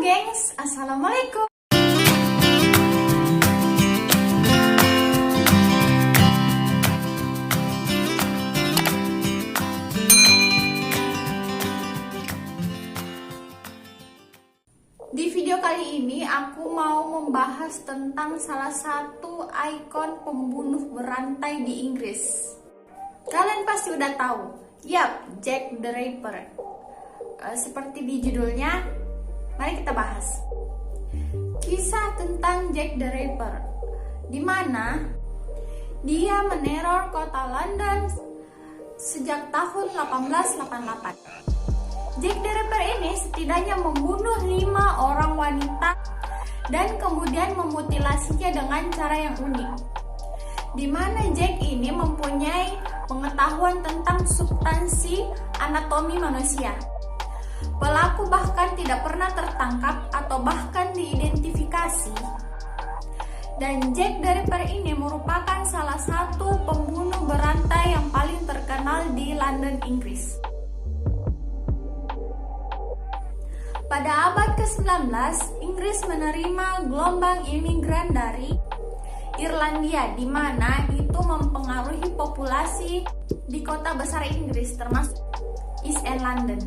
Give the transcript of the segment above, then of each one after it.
gengs, Assalamualaikum. Di video kali ini aku mau membahas tentang salah satu ikon pembunuh berantai di Inggris. Kalian pasti udah tahu, yap, Jack the Ripper. Seperti di judulnya, mari kita bahas kisah tentang Jack the Ripper, di mana dia meneror kota London sejak tahun 1888. Jack the Ripper ini setidaknya membunuh 5 orang wanita dan kemudian memutilasinya dengan cara yang unik, di mana Jack ini mempunyai pengetahuan tentang substansi anatomi manusia. Pelaku bahkan tidak pernah tertangkap atau bahkan diidentifikasi. Dan Jack the Ripper ini merupakan salah satu pembunuh berantai yang paling terkenal di London, Inggris. Pada abad ke-19, Inggris menerima gelombang imigran dari Irlandia, di mana itu mempengaruhi populasi di kota besar Inggris termasuk East End London.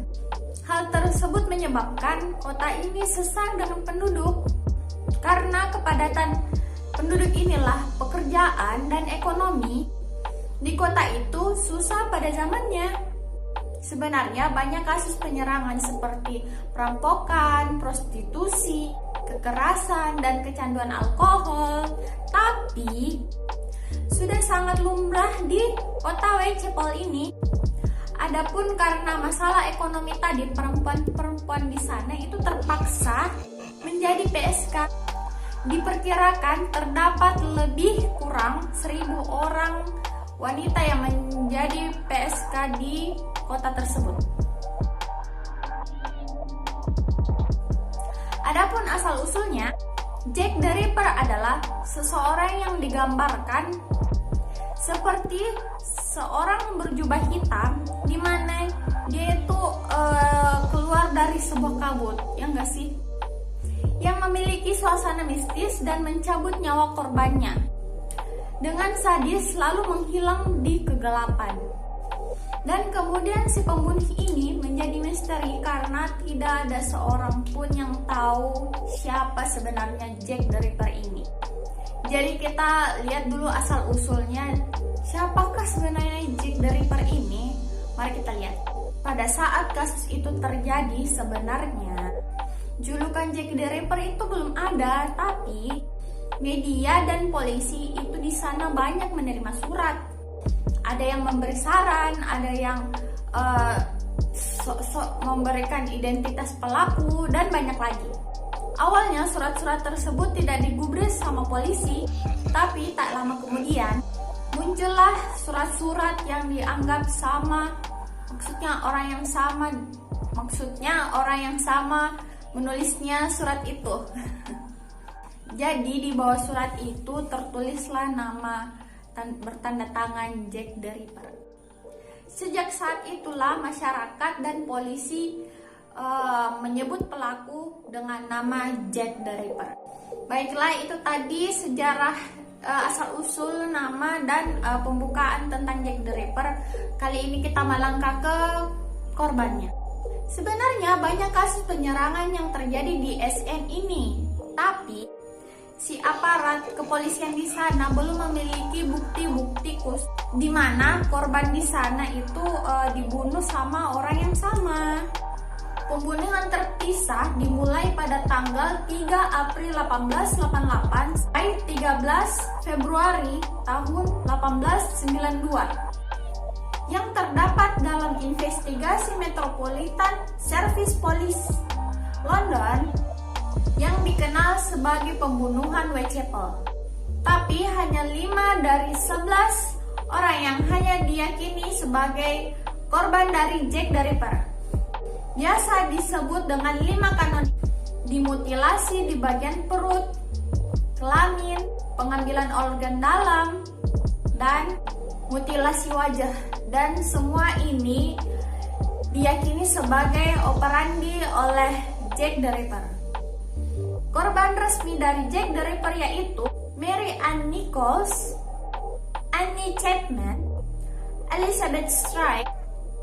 Hal tersebut menyebabkan kota ini sesak dengan penduduk. Karena kepadatan penduduk inilah pekerjaan dan ekonomi di kota itu susah pada zamannya. Sebenarnya banyak kasus penyerangan seperti perampokan, prostitusi, kekerasan, dan kecanduan alkohol. Tapi sudah sangat lumrah di kota Whitechapel ini. Adapun karena masalah ekonomi tadi, perempuan-perempuan di sana itu terpaksa menjadi PSK. Diperkirakan terdapat lebih kurang 1.000 orang wanita yang menjadi PSK di kota tersebut. Adapun asal-usulnya, Jack the Ripper adalah seseorang yang digambarkan seperti seorang berjubah hitam, di mana dia itu keluar dari sebuah kabut, ya enggak sih? Yang memiliki suasana mistis dan mencabut nyawa korbannya dengan sadis, lalu menghilang di kegelapan. Dan kemudian si pembunuh ini menjadi misteri karena tidak ada seorang pun yang tahu siapa sebenarnya Jack the Ripper ini. Jadi kita lihat dulu asal-usulnya, siapakah sebenarnya Jack the Ripper ini? Mari kita lihat. Pada saat kasus itu terjadi, sebenarnya julukan Jack the Ripper itu belum ada, tapi media dan polisi itu di sana banyak menerima surat. Ada yang memberi saran, ada yang memberikan identitas pelaku, dan banyak lagi. Awalnya surat-surat tersebut tidak digubris sama polisi, tapi tak lama kemudian muncullah surat-surat yang dianggap sama, maksudnya orang yang sama menulisnya surat itu. Jadi di bawah surat itu tertulislah nama bertanda tangan Jack the Ripper. Sejak saat itulah masyarakat dan polisi menyebut pelaku dengan nama Jack the Ripper. Baiklah, itu tadi sejarah asal-usul nama dan pembukaan tentang Jack the Ripper. Kali ini kita melangkah ke korbannya. Sebenarnya banyak kasus penyerangan yang terjadi di SN ini, tapi si aparat kepolisian di sana belum memiliki bukti-bukti di mana korban di sana itu dibunuh sama orang yang sama. Pembunuhan terpisah dimulai pada tanggal 3 April 1888 sampai 13 Februari tahun 1892 yang terdapat dalam investigasi Metropolitan Service Police London yang dikenal sebagai pembunuhan Whitechapel. Tapi hanya 5 dari 11 orang yang hanya diyakini sebagai korban dari Jack the Ripper. Biasa disebut dengan 5 kanon: dimutilasi di bagian perut, kelamin, pengambilan organ dalam, dan mutilasi wajah. Dan semua ini diyakini sebagai operandi oleh Jack the Ripper. Korban resmi dari Jack the Ripper yaitu Mary Ann Nichols, Annie Chapman, Elizabeth Strike,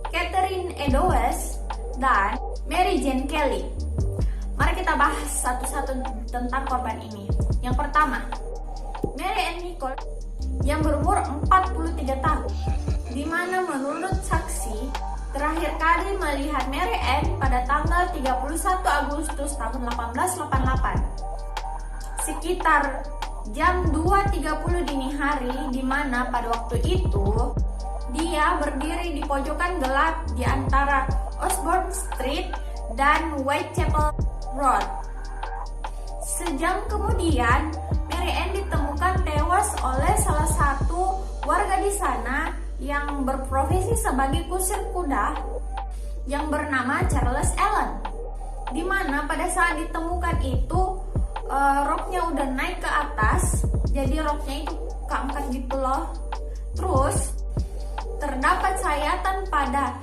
Catherine Eddowes, dan Mary Jane Kelly. Mari kita bahas satu-satu tentang korban ini. Yang pertama, Mary Ann Nichols yang berumur 43 tahun, di mana menurut saksi terakhir kali melihat Mary Ann pada tanggal 31 Agustus tahun 1888 sekitar jam 2.30 dini hari, di mana pada waktu itu dia berdiri di pojokan gelap di antara Osborne Street dan Whitechapel Road. Sejam kemudian Mary Ann ditemukan tewas oleh salah satu warga di sana yang berprofesi sebagai kusir kuda yang bernama Charles Allen, di mana pada saat ditemukan itu roknya udah naik ke atas, jadi roknya itu keangkat gitu loh. Terus terdapat sayatan pada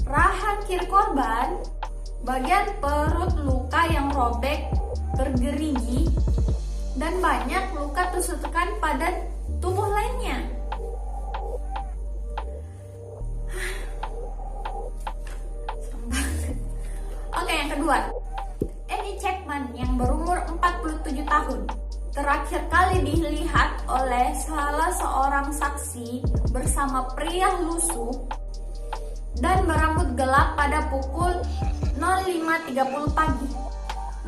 rahang kiri korban, bagian perut luka yang robek bergerigi, dan banyak luka tusukan pada tubuh lainnya. Oke, yang kedua, Annie Chapman yang berumur 47 tahun terakhir kali dilihat oleh salah seorang saksi bersama pria lusuh dan berambut gelap pada pukul 05.30 pagi,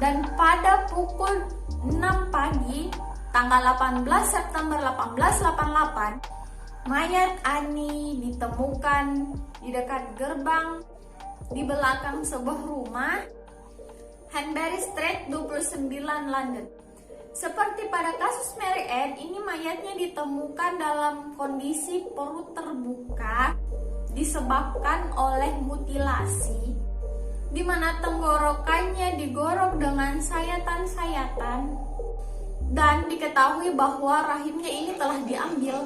dan pada pukul 6 pagi tanggal 18 September 1888 mayat Annie ditemukan di dekat gerbang di belakang sebuah rumah Hanbury Street 29 London. Seperti pada kasus Mary Ann, ini mayatnya ditemukan dalam kondisi perut terbuka disebabkan oleh mutilasi, di mana tenggorokannya digorok dengan sayatan-sayatan, dan diketahui bahwa rahimnya ini telah diambil.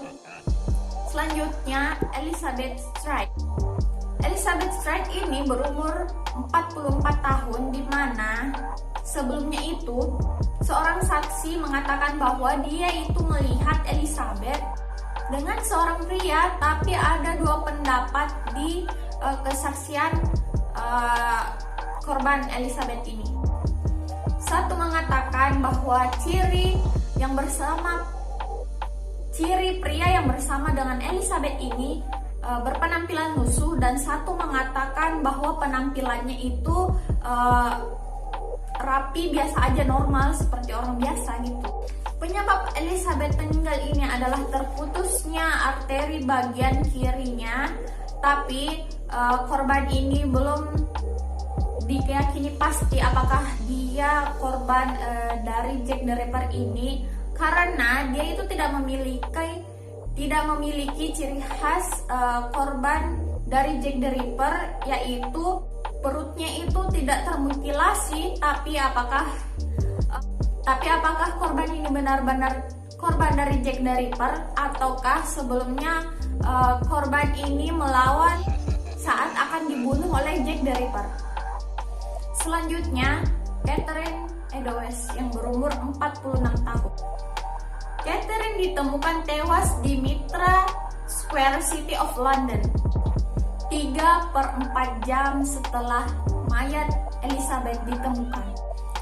Selanjutnya, Elizabeth Strike. Elizabeth Strike ini berumur 44 tahun, di mana sebelumnya itu seorang saksi mengatakan bahwa dia itu melihat Elizabeth dengan seorang pria, tapi ada dua pendapat di kesaksian korban Elizabeth ini. Satu mengatakan bahwa ciri pria yang bersama dengan Elizabeth ini berpenampilan lusuh, dan satu mengatakan bahwa penampilannya itu rapi, biasa aja, normal seperti orang biasa gitu. Penyebab Elizabeth meninggal ini adalah terputusnya arteri bagian kirinya, tapi korban ini belum diyakini pasti apakah dia korban dari Jack the Ripper ini, karena dia itu tidak memiliki ciri khas korban dari Jack the Ripper, yaitu perutnya itu tidak termutilasi. Tapi apakah korban ini benar-benar korban dari Jack the Ripper, ataukah sebelumnya korban ini melawan saat akan dibunuh oleh Jack the Ripper? Selanjutnya, Catherine Eddowes yang berumur 46 tahun. Catherine ditemukan tewas di Mitra Square, City of London 3/4 jam setelah mayat Elizabeth ditemukan.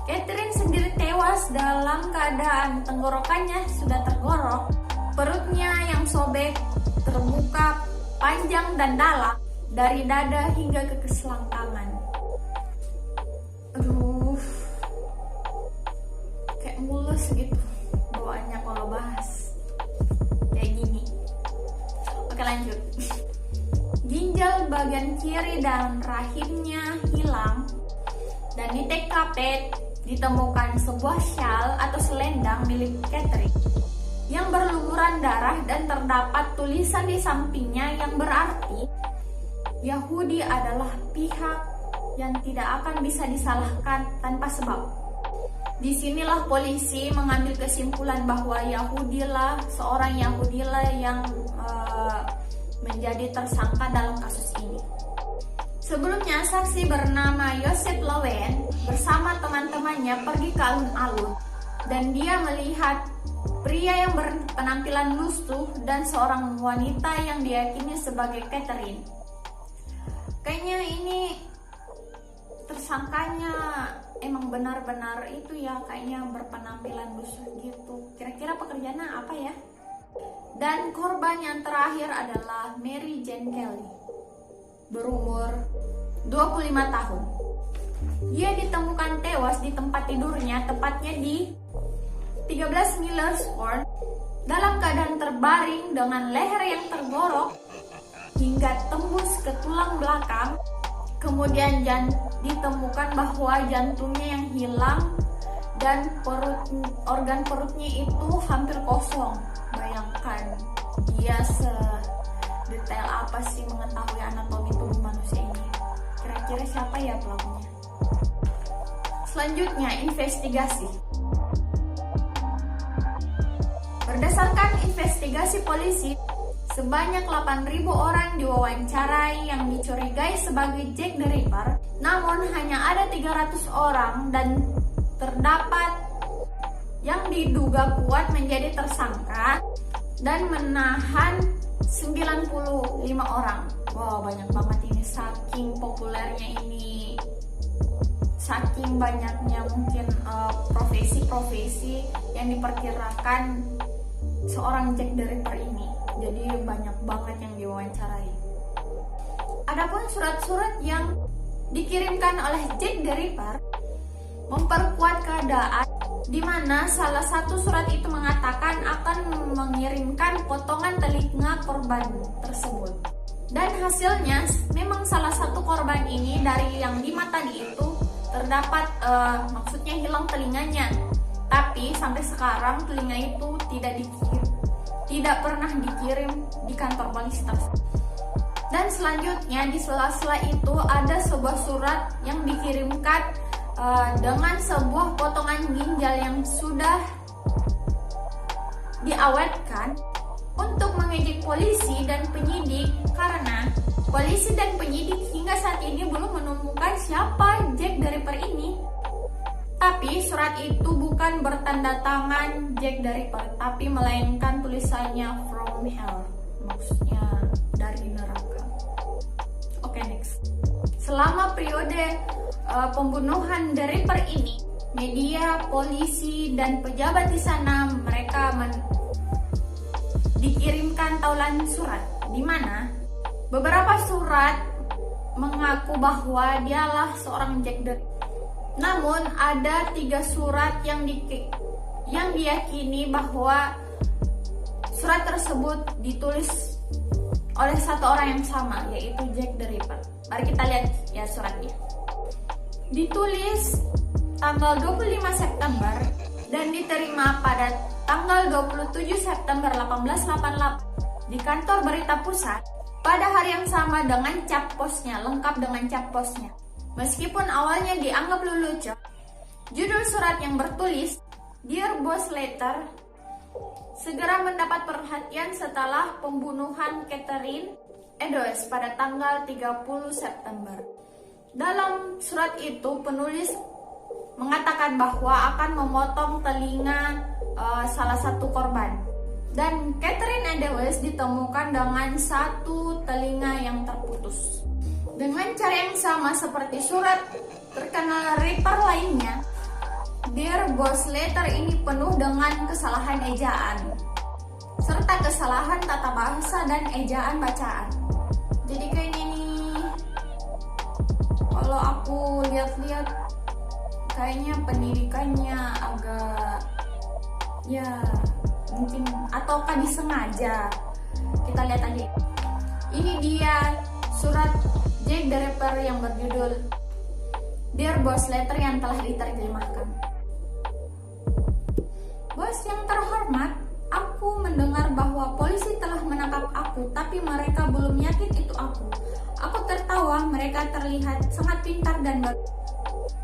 Catherine sendiri tewas dalam keadaan tenggorokannya sudah tergorok, perutnya yang sobek, terbuka, panjang dan dalam, dari dada hingga ke selangkangan. Aduh, kayak mulus gitu bawaannya kalau bahas kayak gini. Oke, lanjut. Ginjal bagian kiri dan rahimnya hilang, dan di TKP ditemukan sebuah syal atau selendang milik Catherine yang berlumuran darah, dan terdapat tulisan di sampingnya yang berarti Yahudi adalah pihak yang tidak akan bisa disalahkan tanpa sebab. Disinilah polisi mengambil kesimpulan bahwa seorang Yahudilah yang menjadi tersangka dalam kasus ini. Sebelumnya, saksi bernama Joseph Lowen bersama teman-temannya pergi ke alun-alun dan dia melihat pria yang berpenampilan lusuh dan seorang wanita yang diyakini sebagai Catherine. Kayaknya ini tersangkanya emang benar-benar itu ya, kayaknya berpenampilan lusuh gitu. Kira-kira pekerjaannya apa ya? Dan korban yang terakhir adalah Mary Jane Kelly, berumur 25 tahun. Dia ditemukan tewas di tempat tidurnya, tepatnya di 13 Millers Court, dalam keadaan terbaring dengan leher yang tergorok hingga tembus ke tulang belakang. Kemudian ditemukan bahwa jantungnya yang hilang dan organ perutnya itu hampir kosong. Bayangkan, dia sedetail apa sih mengetahui anatomi tubuh manusia ini? Kira-kira siapa ya pelakunya? Selanjutnya, investigasi. Berdasarkan investigasi polisi, sebanyak 8.000 orang diwawancarai yang dicurigai sebagai Jack the Ripper, namun hanya ada 300 orang dan terdapat yang diduga kuat menjadi tersangka dan menahan 95 orang. Wow, banyak banget ini, saking populernya ini, saking banyaknya mungkin profesi-profesi yang diperkirakan seorang Jack the Ripper ini. Jadi banyak banget yang diwawancarai. Adapun surat-surat yang dikirimkan oleh Jack the Ripper memperkuat keadaan, di mana salah satu surat itu mengatakan akan mengirimkan potongan telinga korban tersebut. Dan hasilnya memang salah satu korban ini dari yang 5 tadi itu terdapat maksudnya hilang telinganya. Tapi sampai sekarang telinga itu tidak pernah dikirim di kantor polisi tersebut. Dan selanjutnya di sela-sela itu ada sebuah surat yang dikirimkan dengan sebuah potongan ginjal yang sudah diawetkan untuk mengejek polisi dan penyidik, karena polisi dan penyidik hingga saat ini belum menemukan siapa Jack the Ripper ini. Tapi surat itu bukan bertanda tangan Jack the Ripper, tapi melainkan tulisannya from hell, maksudnya dari neraka. Oke, next. Selama periode pembunuhan the Ripper ini, media, polisi, dan pejabat di sana mereka dikirimkan taulan surat, di mana beberapa surat mengaku bahwa dialah seorang Jack the Ripper. Namun ada 3 surat yang diyakini bahwa surat tersebut ditulis oleh satu orang yang sama, yaitu Jack the Ripper. Mari kita lihat ya suratnya. Ditulis tanggal 25 September dan diterima pada tanggal 27 September 1888 di kantor berita pusat pada hari yang sama dengan cap posnya, lengkap dengan cap posnya. Meskipun awalnya dianggap lelucon, judul surat yang bertulis Dear Boss Letter segera mendapat perhatian setelah pembunuhan Catherine Eddowes pada tanggal 30 September. Dalam surat itu penulis mengatakan bahwa akan memotong telinga salah satu korban. Dan Catherine Eddowes ditemukan dengan satu telinga yang terputus. Dengan cara yang sama seperti surat terkenal Ripper lainnya, Dear Boss Letter ini penuh dengan kesalahan ejaan, serta kesalahan tata bahasa dan ejaan bacaan. Jadi kayaknya nih, kalau aku lihat-lihat, kayaknya pendidikannya agak, ya mungkin, ataukah disengaja. Kita lihat aja. Ini dia surat Jack the Ripper yang berjudul Dear Boss Letter yang telah diterjemahkan. Bos yang terhormat, aku mendengar bahwa polisi telah menangkap aku, tapi mereka belum yakin itu aku. Aku tertawa, mereka terlihat sangat pintar dan baik.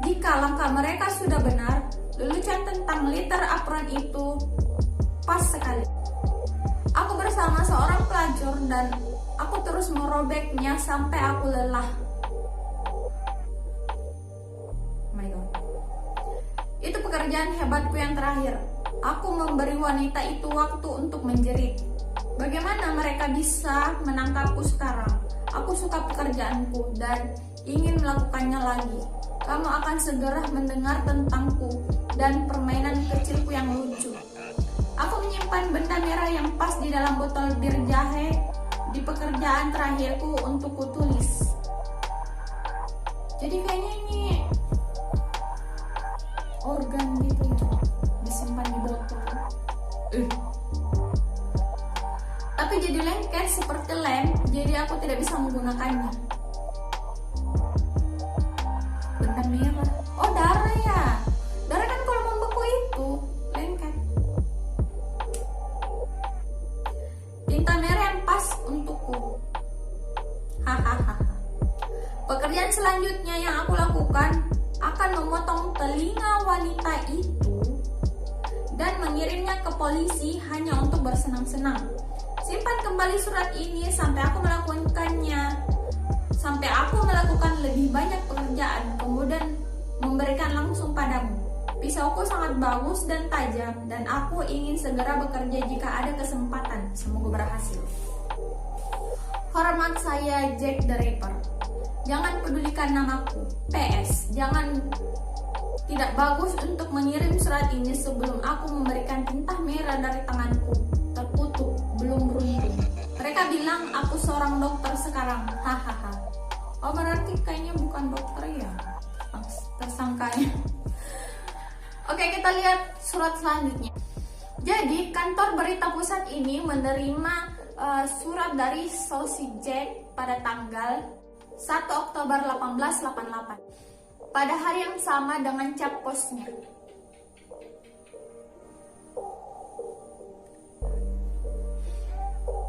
Jika langkah mereka sudah benar, lelucon tentang liter apron itu pas sekali. Aku bersama seorang pelacur dan aku terus merobeknya sampai aku lelah. pekerjaan hebatku yang terakhir. Aku memberi wanita itu waktu untuk menjerit. Bagaimana mereka bisa menangkapku sekarang? Aku suka pekerjaanku dan ingin melakukannya lagi. Kamu akan segera mendengar tentangku dan permainan kecilku yang lucu. Aku menyimpan benda merah yang pas di dalam botol bir jahe di pekerjaan terakhirku untuk kutulis. Jadi kayaknya ini organ gitu ya, disimpan di botol. Tapi jadi lengket seperti lem, jadi aku tidak bisa menggunakannya. Benda merah. Oh, darah ya. Darah kan kalau membeku itu lengket. Tinta merah yang pas untukku. Hahaha. Pekerjaan selanjutnya yang aku lakukan akan memotong telinga wanita itu dan mengirimnya ke polisi hanya untuk bersenang-senang. Simpan kembali surat ini sampai aku melakukan lebih banyak pekerjaan, kemudian memberikan langsung padamu. Pisauku sangat bagus dan tajam, dan aku ingin segera bekerja jika ada kesempatan. Semoga berhasil. Hormat saya, Jack the Ripper. Jangan pedulikan namaku. PS, tidak bagus untuk mengirim surat ini sebelum aku memberikan tinta merah dari tanganku. Terkutuk, belum beruntung. Mereka bilang aku seorang dokter sekarang. Hahaha. Oh, berarti kayaknya bukan dokter ya tersangkanya. Oke, kita lihat surat selanjutnya. Jadi, kantor berita pusat ini menerima surat dari Saucy Jack pada tanggal 1 Oktober 1888 pada hari yang sama dengan cap posnya.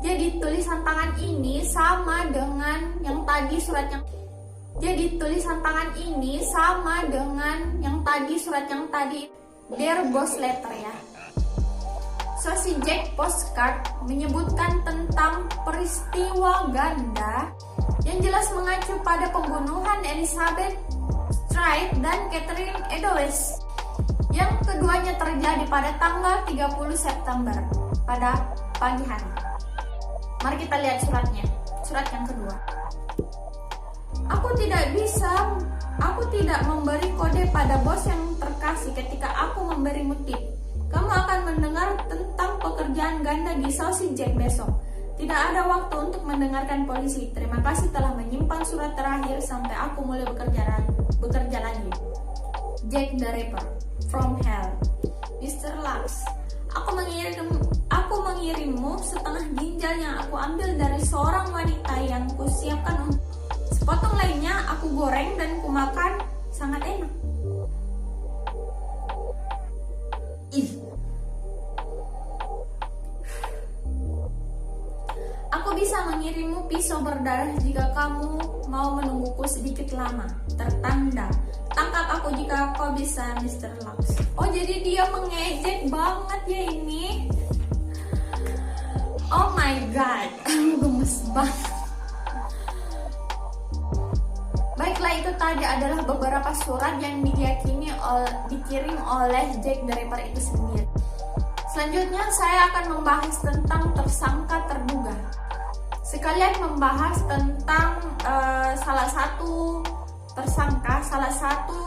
Jadi tulisan tangan ini sama dengan yang tadi surat yang tadi Dear Boss Letter ya. Saucy Jack Postcard menyebutkan tentang peristiwa ganda yang jelas mengacu pada pembunuhan Elizabeth Stride dan Catherine Eddowes yang keduanya terjadi pada tanggal 30 September pada pagi hari. Mari kita lihat suratnya. Surat yang kedua. Aku tidak memberi kode pada bos yang terkasih ketika aku memberimu tip. Kamu akan mendengar tentang pekerjaan ganda di Saucy Jack besok. Tidak ada waktu untuk mendengarkan polisi. Terima kasih telah menyimpan surat terakhir sampai aku mulai bekerja lagi. Jack the Ripper. From Hell. Mr. Lux. Aku mengirimmu setengah ginjal yang aku ambil dari seorang wanita yang kusiapkan untuk. Sepotong lainnya aku goreng dan kumakan, sangat enak. Aku bisa mengirimmu pisau berdarah jika kamu mau menungguku sedikit lama. Tertanda, tangkap aku jika kau bisa, Mr. Lux. Oh, jadi dia mengejek banget ya ini. Oh my god, gemes banget. Baiklah, itu tadi adalah beberapa surat yang dikirim oleh Jack the Ripper itu sendiri. Selanjutnya saya akan membahas tentang tersangka terduga. Sekalian membahas tentang salah satu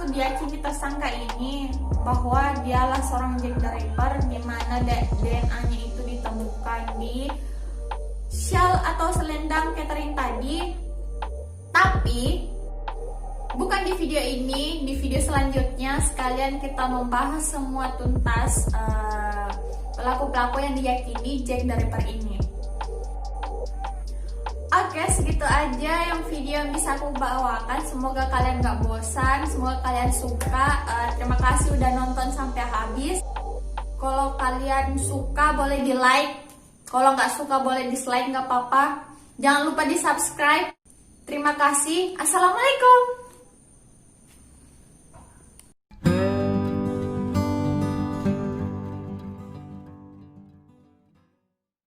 diyakini tersangka ini bahwa dialah seorang Jack the Ripper, di mana DNA-nya itu ditemukan di shawl atau selendang Catherine tadi. Tapi bukan di video ini, di video selanjutnya sekalian kita membahas semua tuntas pelaku-pelaku yang diyakini Jack the Ripper ini. Oke, segitu aja yang video yang bisa aku bawakan. Semoga kalian gak bosan, semoga kalian suka. Terima kasih udah nonton sampai habis. Kalau kalian suka boleh di like, kalau gak suka boleh dislike, gak apa-apa. Jangan lupa di subscribe. Terima kasih. Assalamualaikum.